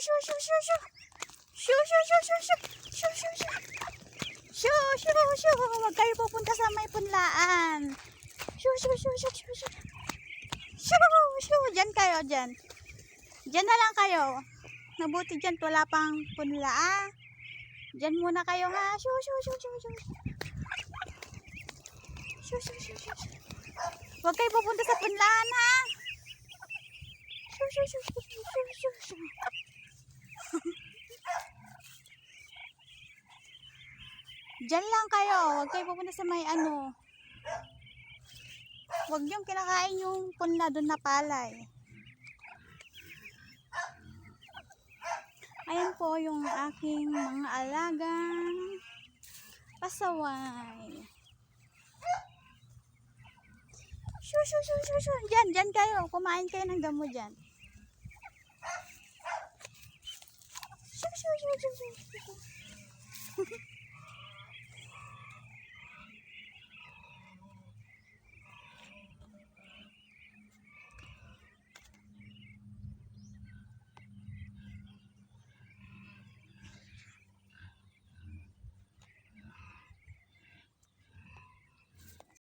shoo, shoo, shoo, shoo. Shoo, shoo, shoo, shoo, shoo. Shoo, shoo, shoo. Shoo, shoo, shoo. Huwag kayo pupunta sa may punlaan. Shoo, shoo, shoo, shoo, shoo, shoo. Shoo, shoo. Diyan kayo, diyan. Diyan na lang kayo. Mabuti dyan, wala pang punlaan. Diyan muna kayo ha. Shoo, shoo, shoo, shoo, shoo. Shoo, shoo, shoo, shoo. Huwag kayo pupunta sa punlaan ha. Shoo, shoo, shoo, shoo, shoo, shoo, shoo. Diyan lang kayo. Huwag kayo pupunta sa may ano. Huwag yung kinakain yung punla doon na palay. Ayan po yung aking mga alagang pasaway. Shoo, shoo, shoo, shoo, shoo. Diyan kayo. Kumain kayo ng damo dyan. Shoo, shoo, shoo, shoo, shoo.